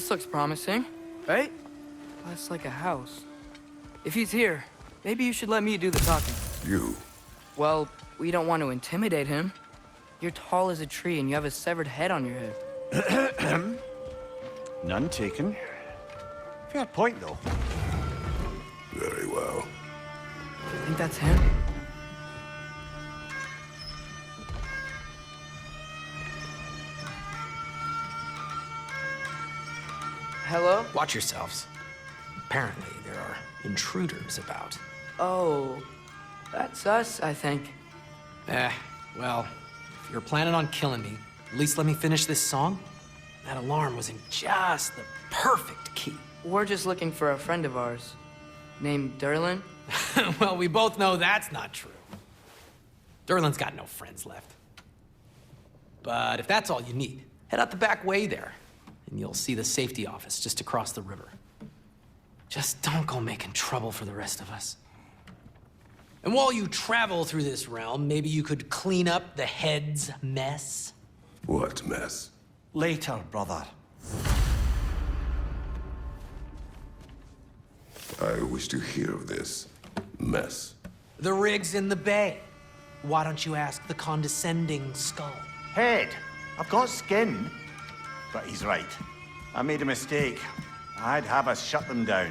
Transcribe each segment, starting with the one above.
this looks promising, right? That's like a house. If he's here, maybe you should let me do the talking. You? Well, we don't want to intimidate him. You're tall as a tree and you have a severed head on your head. None taken. Fair point, though. Very well. You think that's him? Hello? Watch yourselves. Apparently, there are intruders about. Oh, that's us, I think. Well, if you're planning on killing me, at least let me finish this song. That alarm was in just the perfect key. We're just looking for a friend of ours, named Derlin. Well, we both know that's not true. Derlin's got no friends left. But if that's all you need, head out the back way there, and you'll see the safety office just across the river. Just don't go making trouble for the rest of us. And while you travel through this realm, maybe you could clean up the head's mess? What mess? Later, brother. I wish to hear of this mess. The rig's in the bay. Why don't you ask the condescending skull? Head. I've got skin. But he's right. I made a mistake. I'd have us shut them down.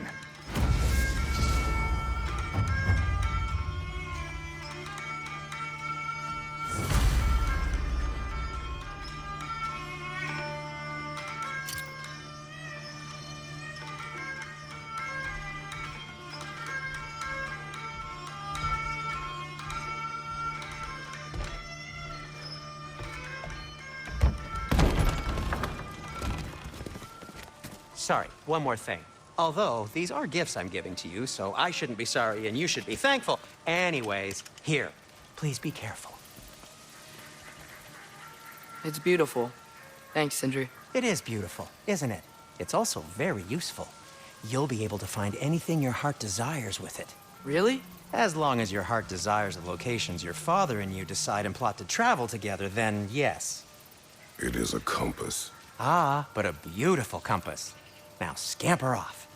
Sorry, one more thing. Although, these are gifts I'm giving to you, so I shouldn't be sorry and you should be thankful. Anyways, here, please be careful. It's beautiful. Thanks, Sindri. It is beautiful, isn't it? It's also very useful. You'll be able to find anything your heart desires with it. Really? As long as your heart desires the locations your father and you decide and plot to travel together, then yes. It is a compass. Ah, but a beautiful compass. Now scamper off.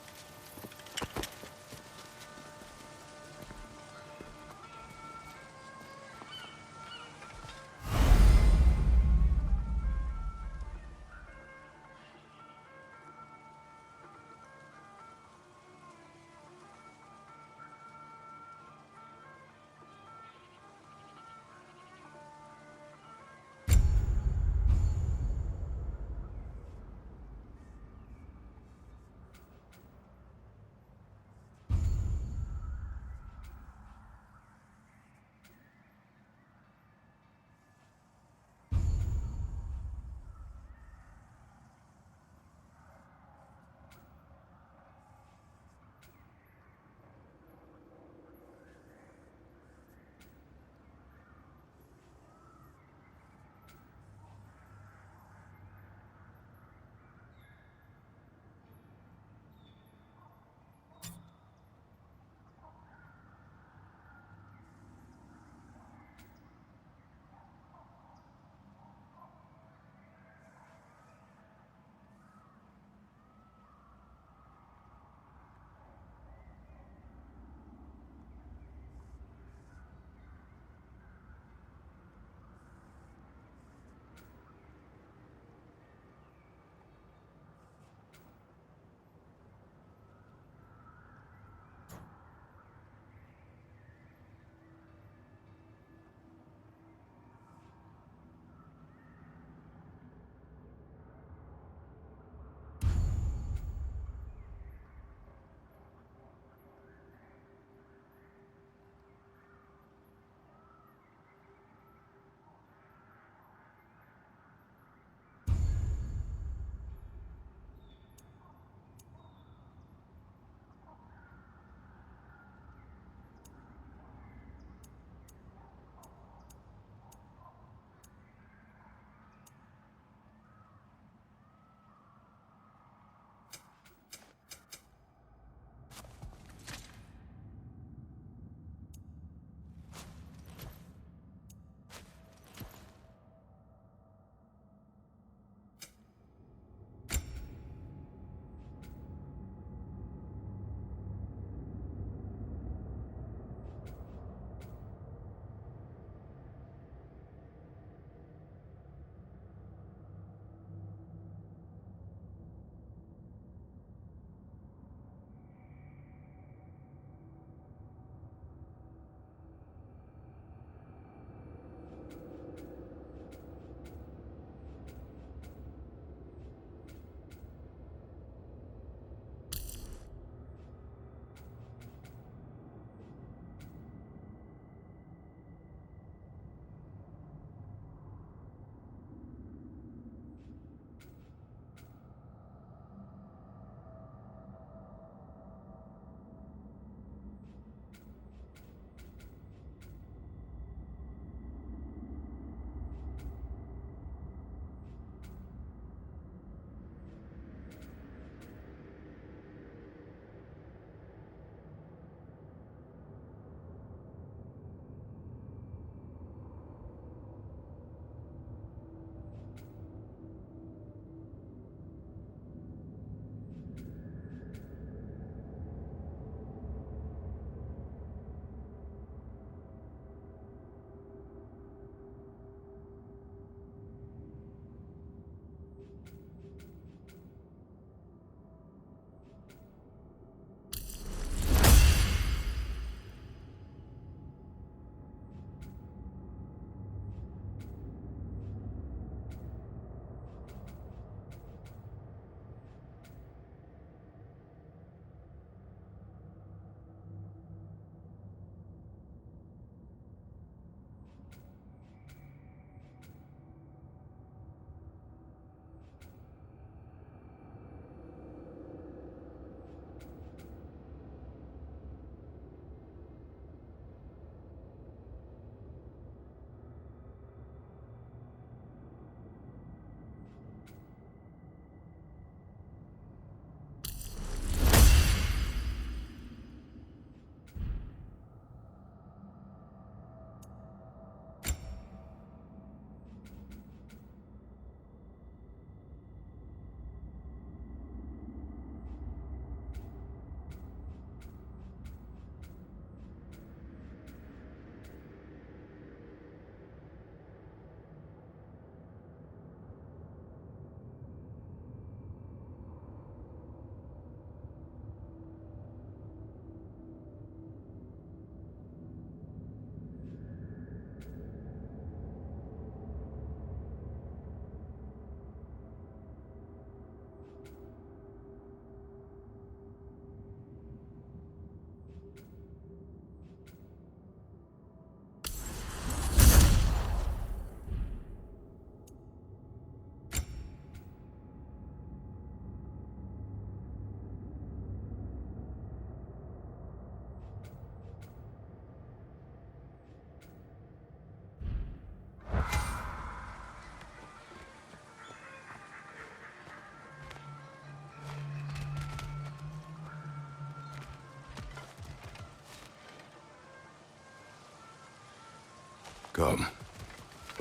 Come.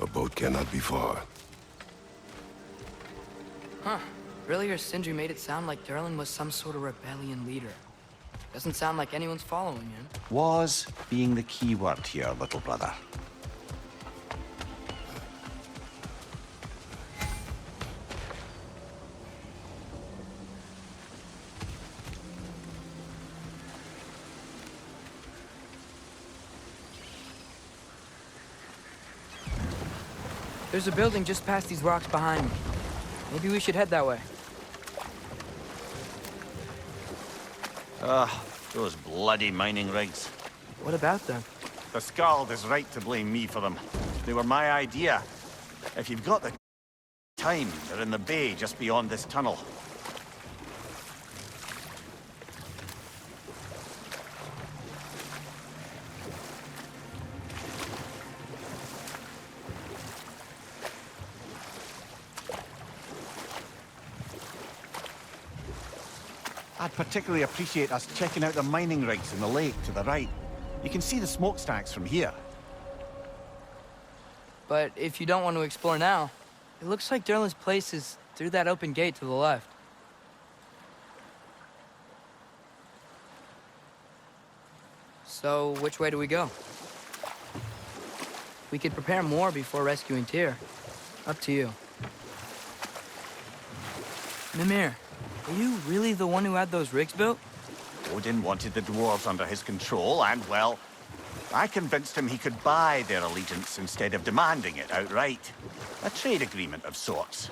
A boat cannot be far. Huh. Earlier, Sindri made it sound like Durlin was some sort of rebellion leader. Doesn't sound like anyone's following him. Was being the key word here, little brother. There's a building just past these rocks behind me. Maybe we should head that way. Those bloody mining rigs. What about them? The Skald is right to blame me for them. They were my idea. If you've got the time, they're in the bay just beyond this tunnel. I'd particularly appreciate us checking out the mining rigs in the lake to the right. You can see the smokestacks from here. But if you don't want to explore now, it looks like Durlin's place is through that open gate to the left. So, which way do we go? We could prepare more before rescuing Tyr. Up to you. Mimir, are you really the one who had those rigs built? Odin wanted the dwarves under his control, and, well, I convinced him he could buy their allegiance instead of demanding it outright. A trade agreement of sorts.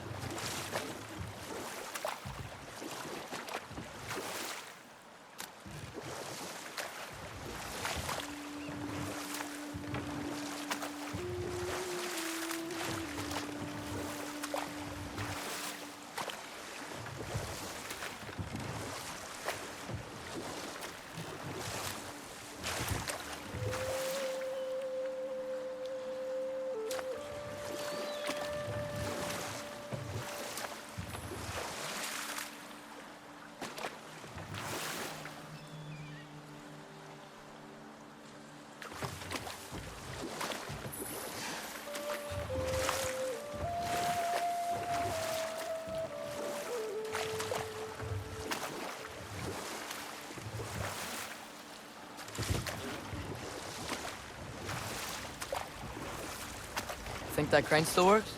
Think that crane still works?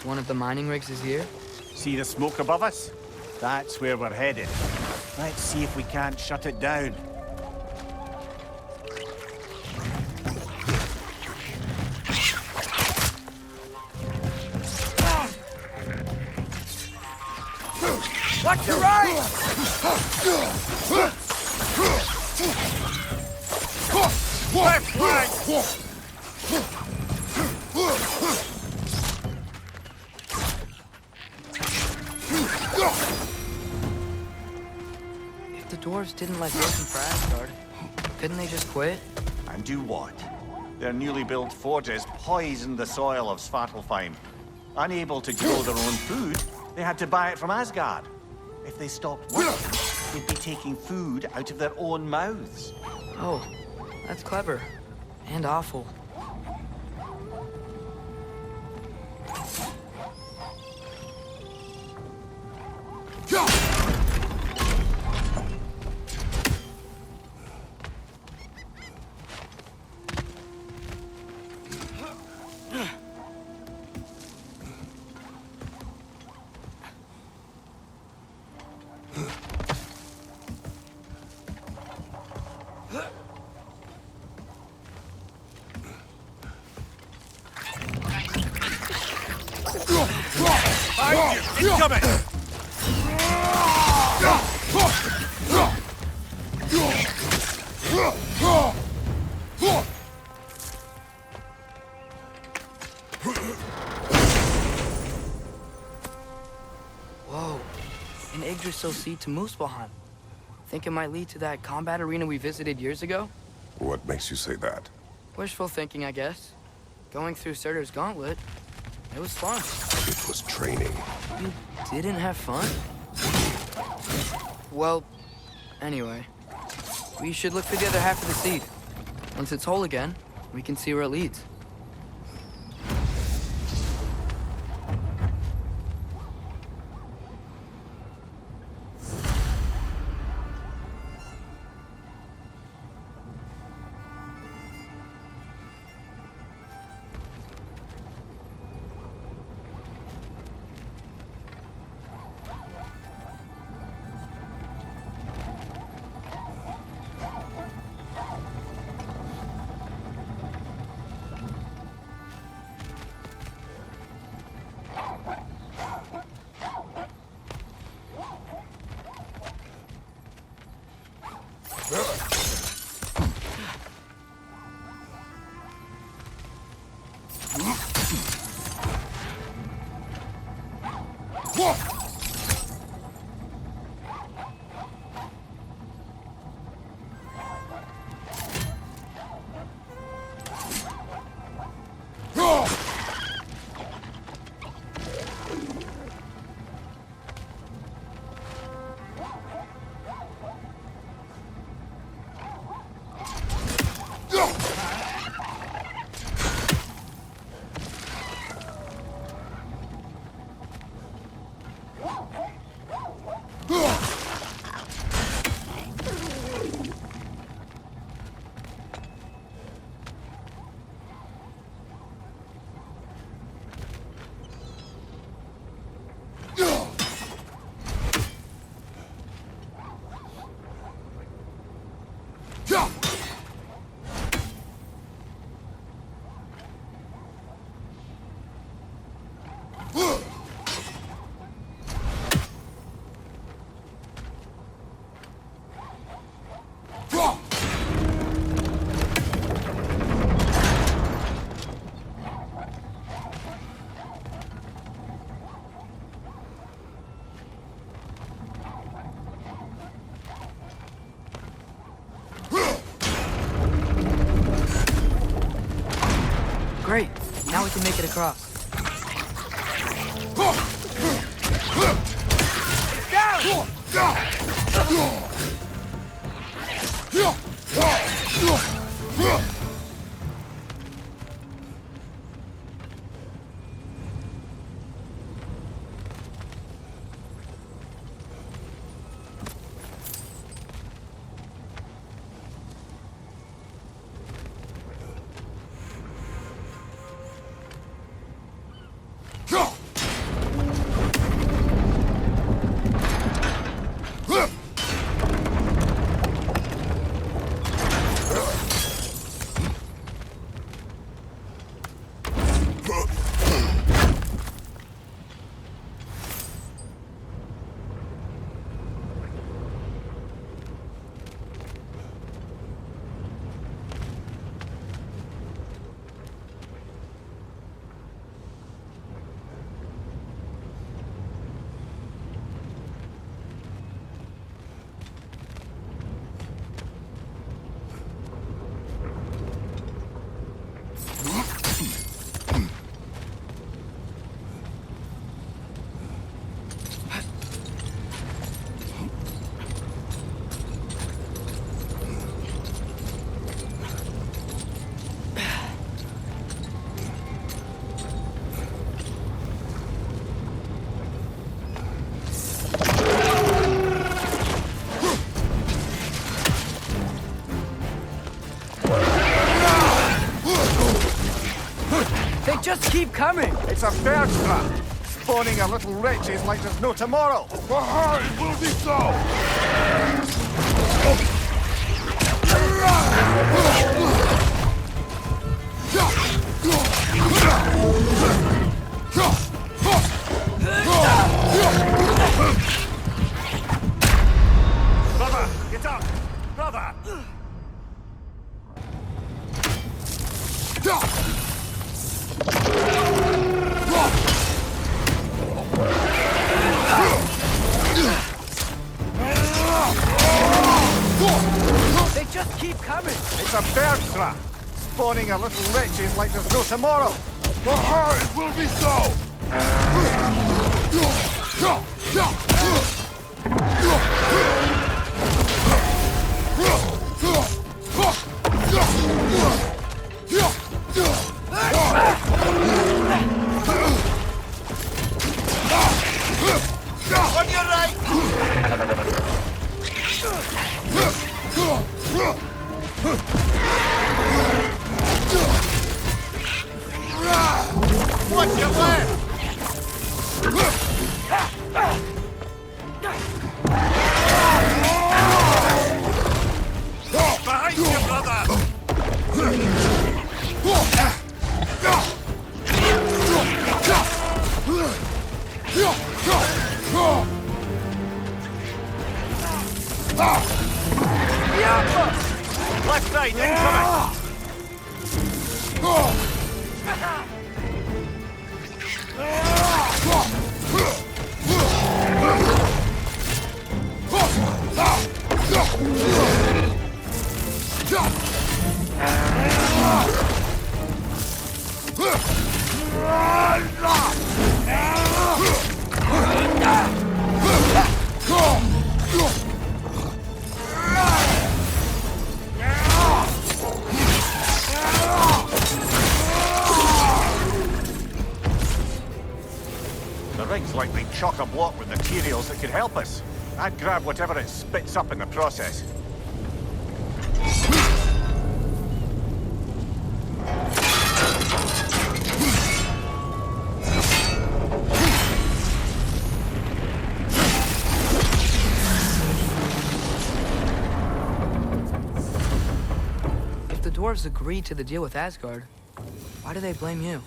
One of the mining rigs is here? See the smoke above us? That's where we're headed. Let's see if we can't shut it down. Watch your right! Left flank! If the dwarves didn't like working for Asgard, couldn't they just quit? And do what? Their newly built forges poisoned the soil of Svartalfheim. Unable to grow their own food, they had to buy it from Asgard. If they stopped working, they'd be taking food out of their own mouths. Oh, that's clever. And awful. Incoming! Whoa, an Yggdrasil seed to Muspelheim. Think it might lead to that combat arena we visited years ago? What makes you say that? Wishful thinking, I guess. Going through Surtur's gauntlet, It was fun. It was training. You didn't have fun? Well, anyway. We should look for the other half of the seed. Once it's whole again, we can see where it leads. Great. Now we can make it across. They just keep coming! It's a bird trap, spawning a little wretches like there's no tomorrow. It will be so! Brother, get up! Brother! They just keep coming! It's a bird trap, spawning a little wretches like there's no tomorrow. It will be so! On your right! What's your left? Behind you, brother! Left side, incoming! The rig's likely chock-a-block with materials that could help us. I'd grab whatever it spits up in the process. If the dwarves agreed to the deal with Asgard, why do they blame you?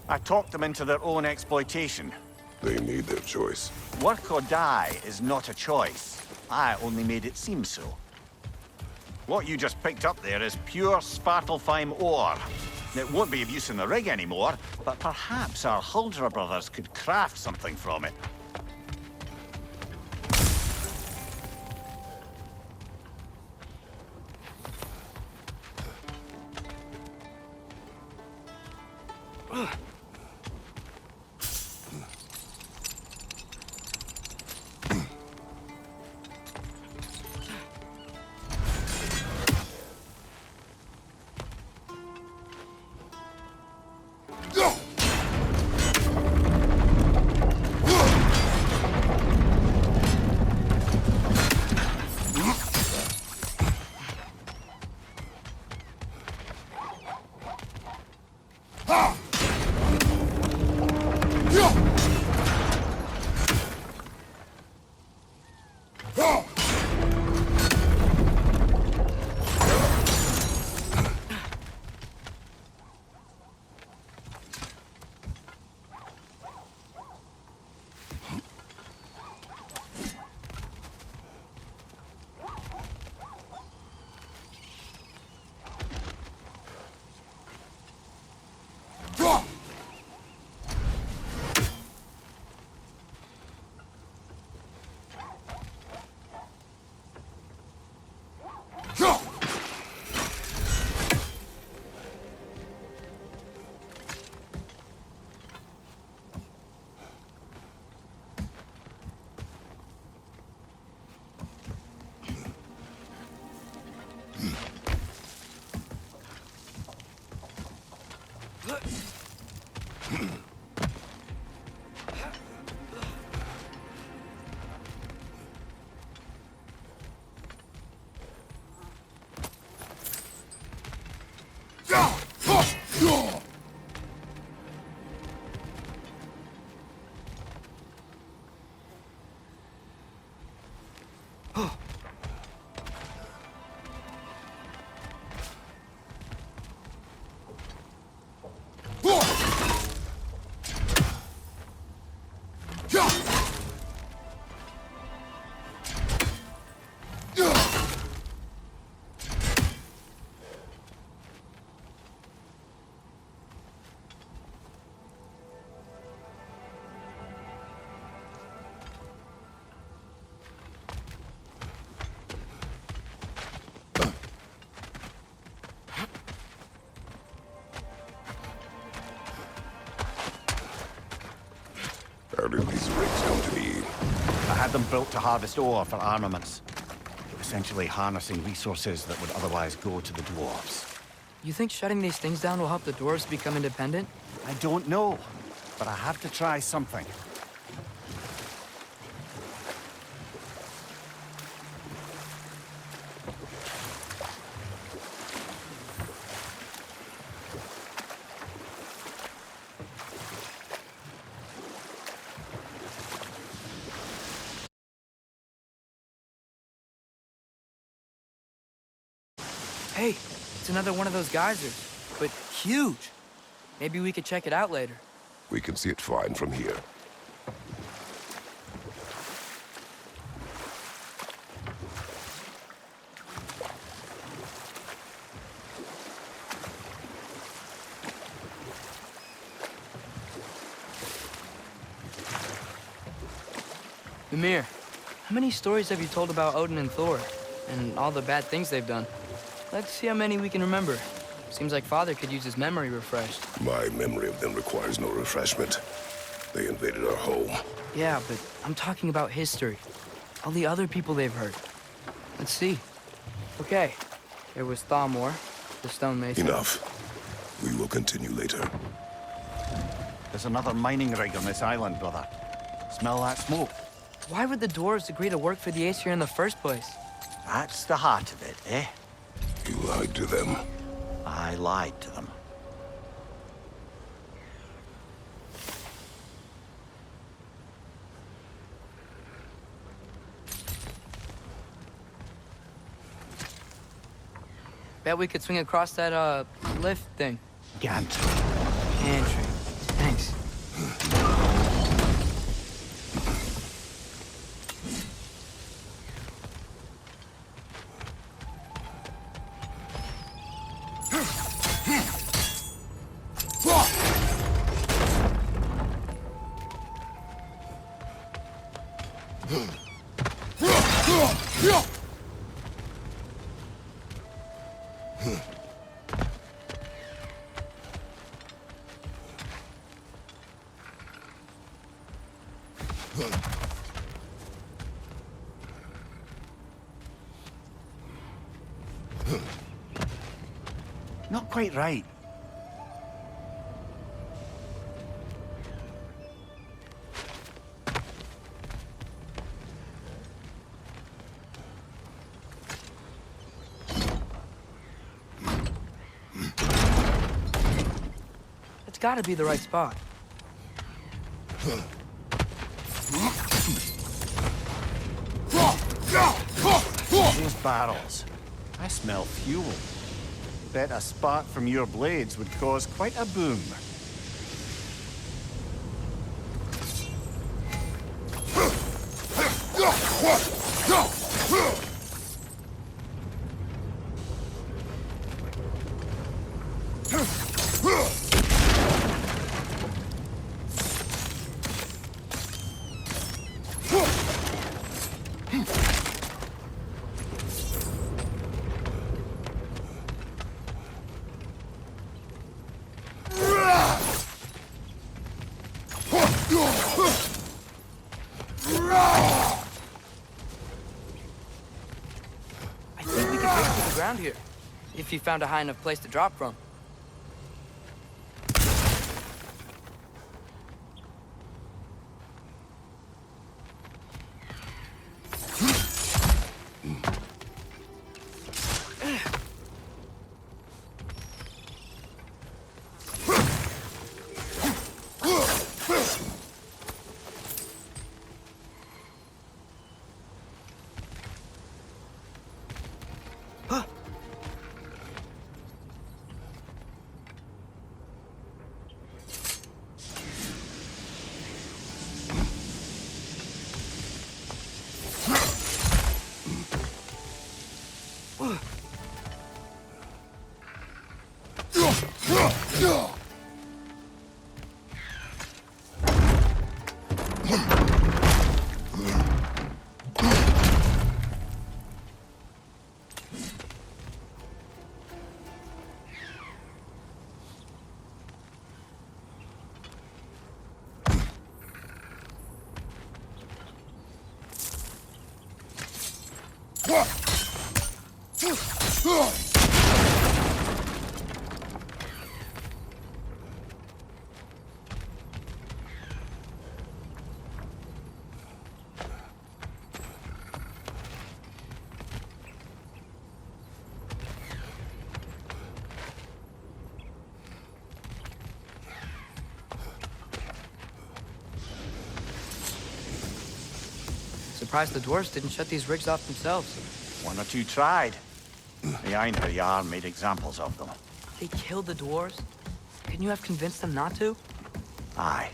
I talked them into their own exploitation. They made their choice. Work or die is not a choice. I only made it seem so. What you just picked up there is pure Svartalfheim ore. It won't be of use in the rig anymore, but perhaps our Huldra brothers could craft something from it. How did these rigs come to be? I had them built to harvest ore for armaments. Essentially harnessing resources that would otherwise go to the dwarves. You think shutting these things down will help the dwarves become independent? I don't know, but I have to try something. Hey, it's another one of those geysers, but huge. Maybe we could check it out later. We can see it fine from here. Ymir, how many stories have you told about Odin and Thor? And all the bad things they've done? Let's see how many we can remember. Seems like Father could use his memory refreshed. My memory of them requires no refreshment. They invaded our home. Yeah, but I'm talking about history. All the other people they've hurt. Let's see. Okay, there was Thamor, the stonemason. Enough. We will continue later. There's another mining rig on this island, brother. Smell that smoke? Why would the dwarves agree to work for the Aesir in the first place? That's the heart of it, eh? You lied to them. I lied to them. Bet we could swing across that, lift thing. Gantry. Pantry. Thanks. Not quite right. It's gotta be the right spot. Those barrels. I smell fuel. Bet a spark from your blades would cause quite a boom. I think we can take it to the ground here. If you found a high enough place to drop from. Surprised the dwarves didn't shut these rigs off themselves. One or two tried. The Einherjar made examples of them. They killed the dwarves? Couldn't you have convinced them not to? Aye.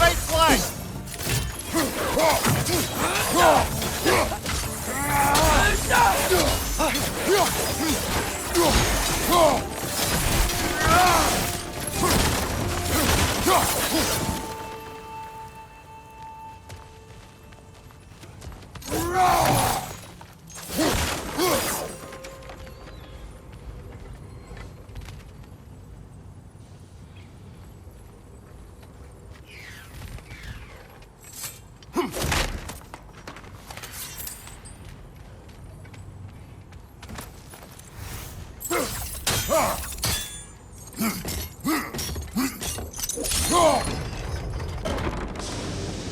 Right flank!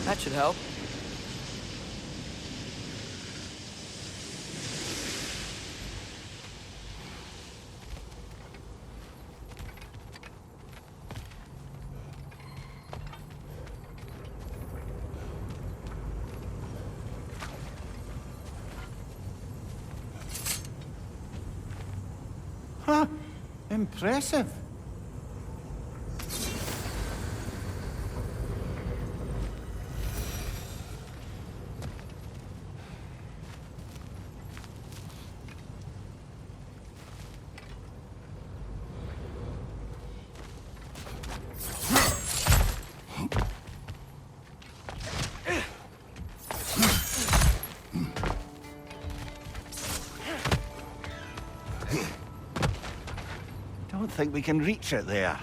That should help. Huh. Impressive. Don't think we can reach it there.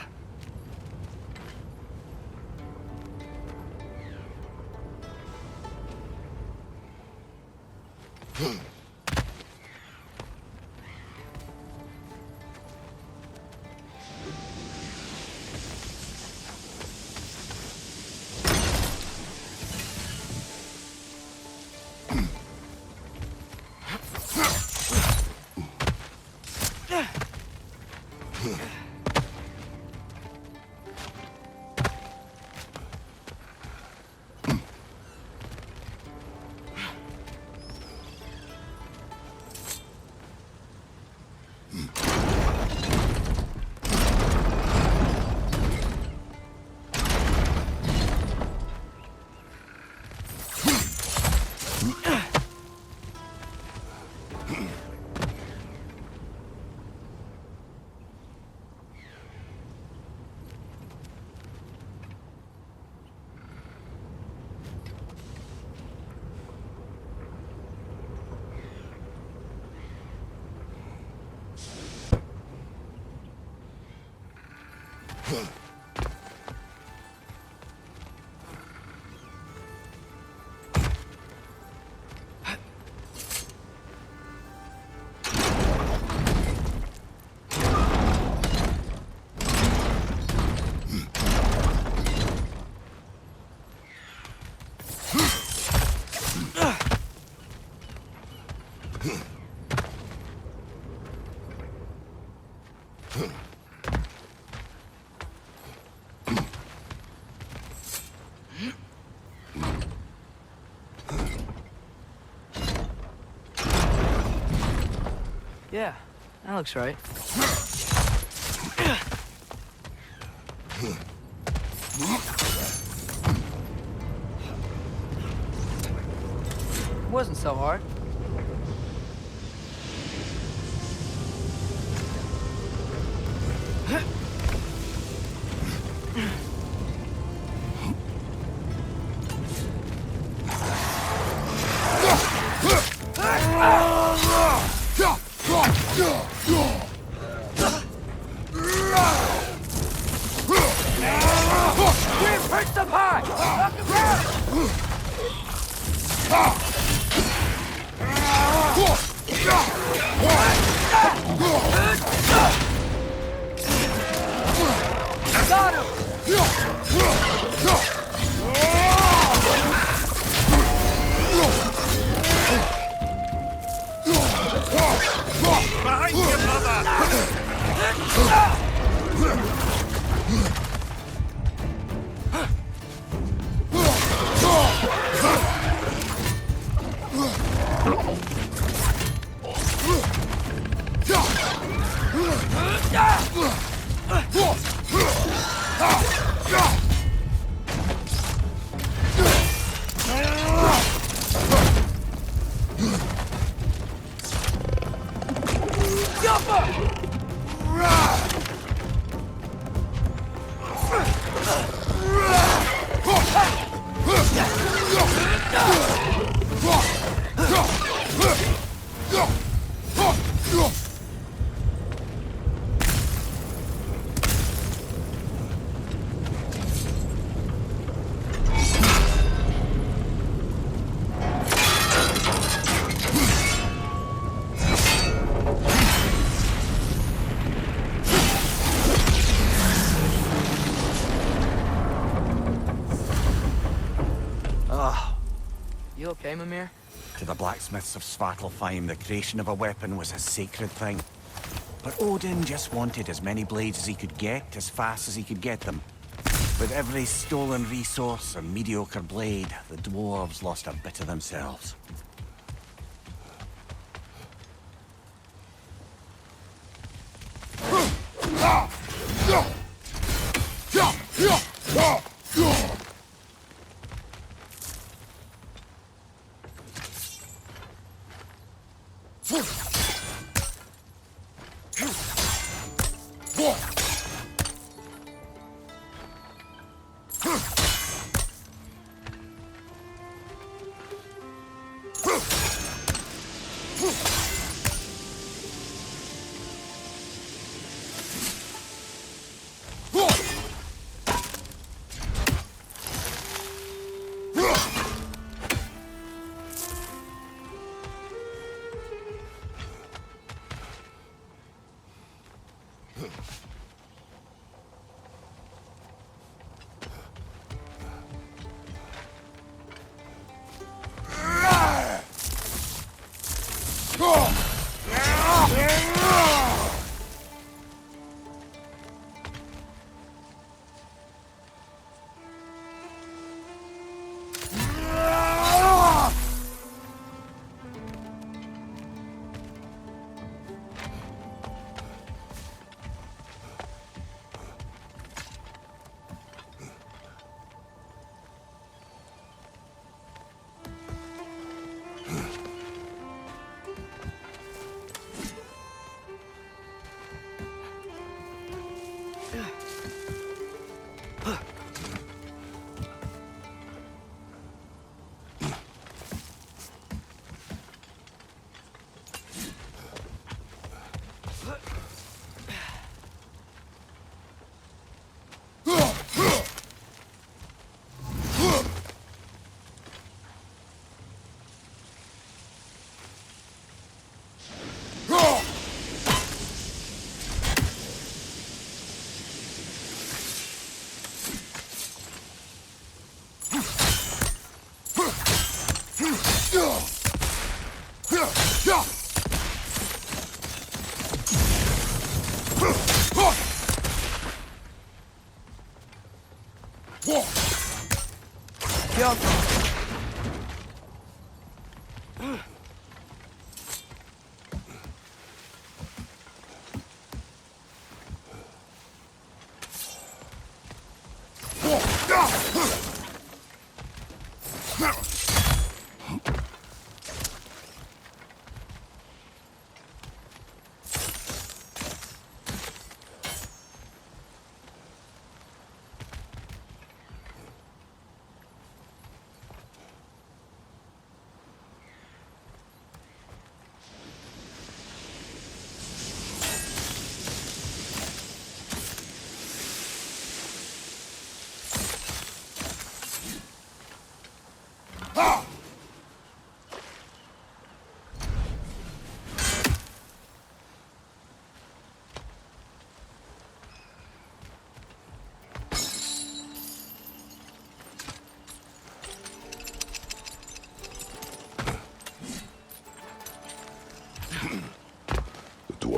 Yeah, that looks right. It wasn't so hard. Behind you, You okay, Mimir? To the blacksmiths of Svartalfheim, the creation of a weapon was a sacred thing. But Odin just wanted as many blades as he could get, as fast as he could get them. With every stolen resource and mediocre blade, the dwarves lost a bit of themselves.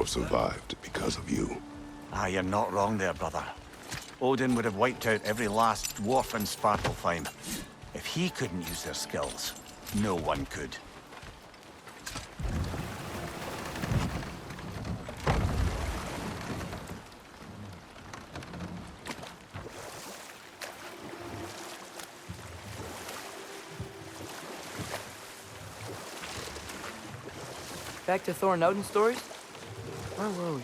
have survived because of you. Ah, you're not wrong there, brother. Odin would have wiped out every last dwarf in Svartalfheim. If he couldn't use their skills, no one could. Back to Thor and Odin stories? Where were we?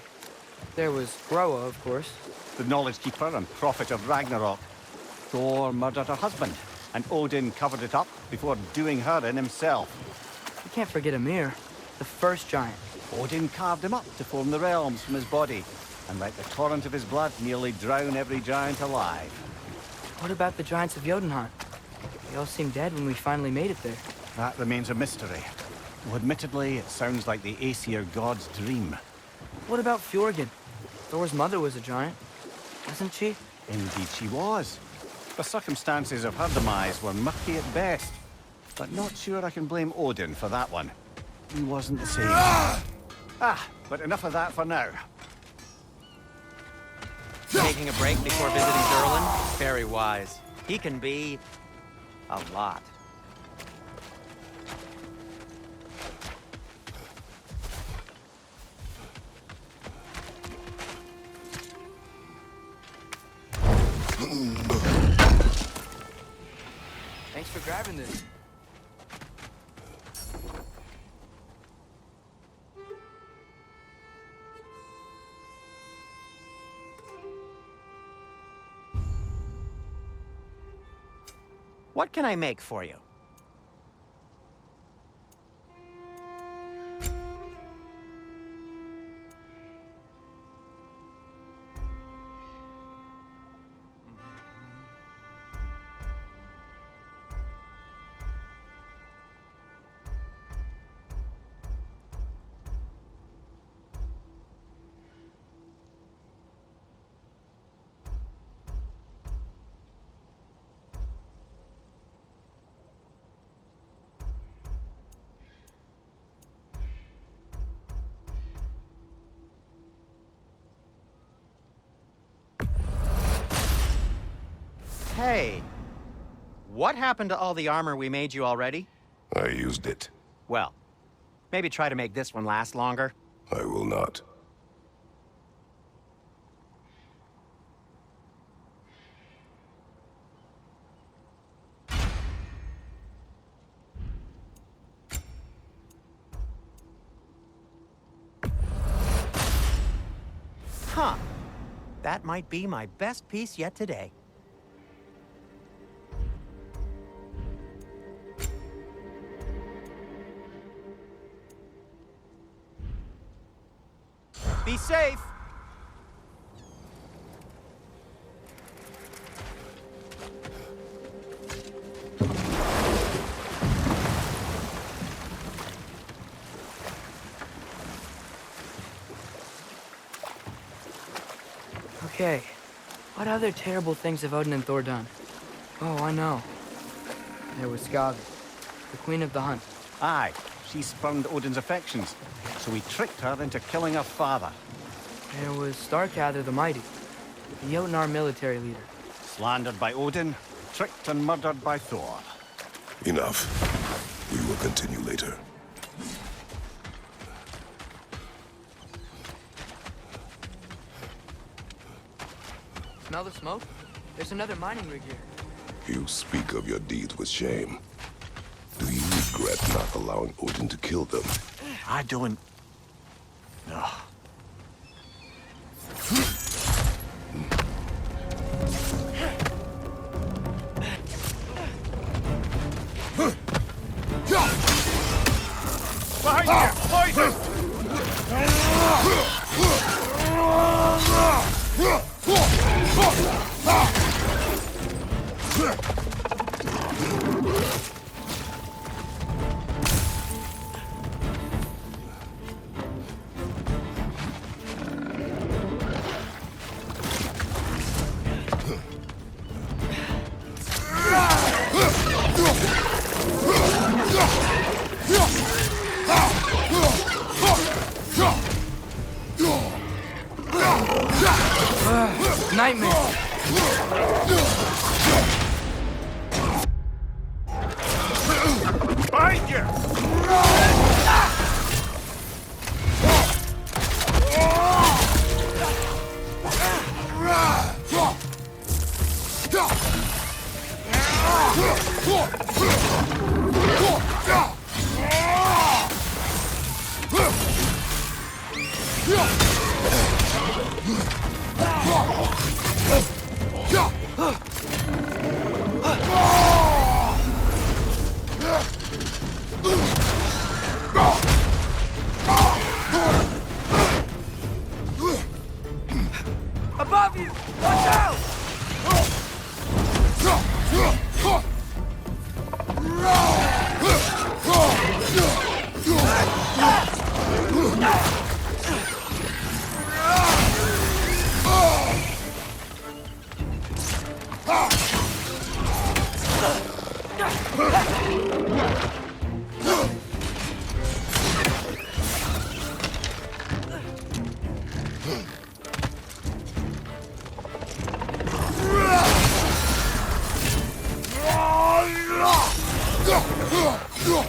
There was Groa, of course. The Knowledge Keeper and Prophet of Ragnarok. Thor murdered her husband, and Odin covered it up before doing her in himself. You can't forget Ymir, the first giant. Odin carved him up to form the realms from his body, and let the torrent of his blood nearly drown every giant alive. What about the giants of Jotunheim? They all seemed dead when we finally made it there. That remains a mystery. Well, admittedly, it sounds like the Aesir god's dream. What about Fjorgyn? Thor's mother was a giant, wasn't she? Indeed she was. The circumstances of her demise were murky at best, but not sure I can blame Odin for that one. He wasn't the same. But enough of that for now. Taking a break before visiting Durlin? Very wise. He can be a lot. Thanks for grabbing this. What can I make for you? Hey, what happened to all the armor we made you already? I used it. Well, maybe try to make this one last longer. I will not. Huh. That might be my best piece yet today. Be safe! Okay, what other terrible things have Odin and Thor done? Oh, I know. There was Skavi, the queen of the hunt. Aye, she spurned Odin's affections, so he tricked her into killing her father. There was Starkather the Mighty, the Jotnar military leader. Slandered by Odin, tricked and murdered by Thor. Enough. We will continue later. Smell the smoke? There's another mining rig here. You speak of your deeds with shame. Do you regret not allowing Odin to kill them? I don't... No. Behind you! Poison! Nightmare. Behind you! Above you! Watch out!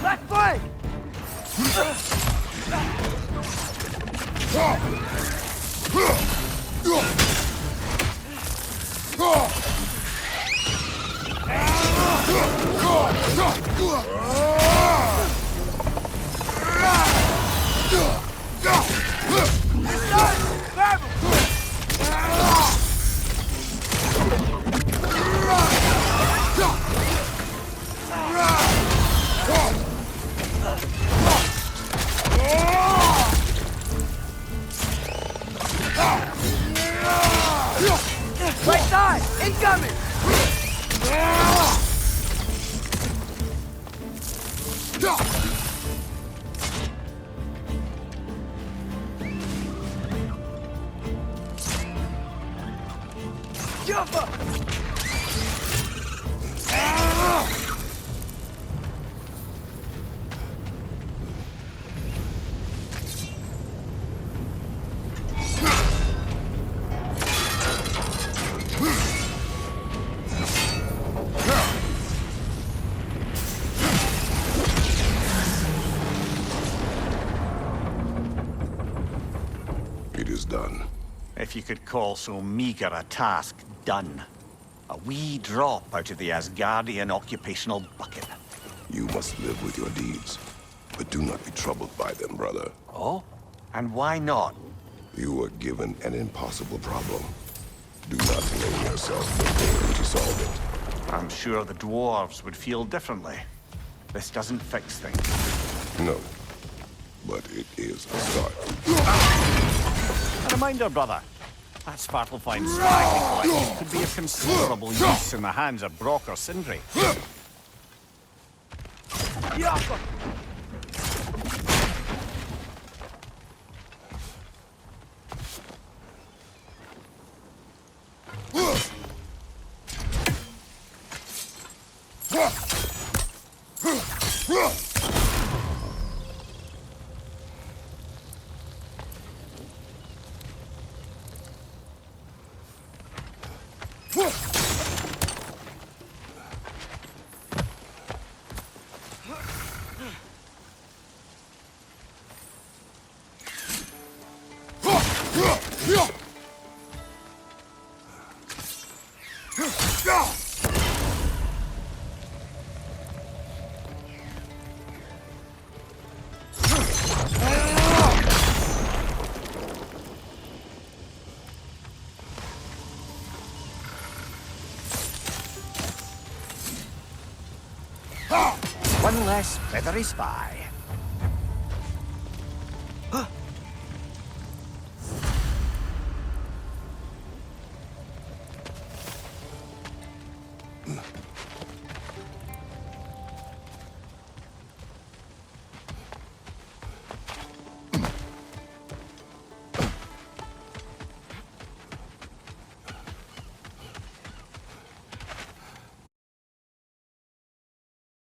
Left flank! Right side! Incoming! Jump up! It is done. If you could call so meager a task done. A wee drop out of the Asgardian occupational bucket. You must live with your deeds, but do not be troubled by them, brother. Oh? And why not? You were given an impossible problem. Do not blame yourself for failing to solve it. I'm sure the dwarves would feel differently. This doesn't fix things. No, but it is a start. A reminder, brother. That Svartalfheim scrag collection could be of considerable use in the hands of Brock or Sindri. Yappa! One less feathery spy.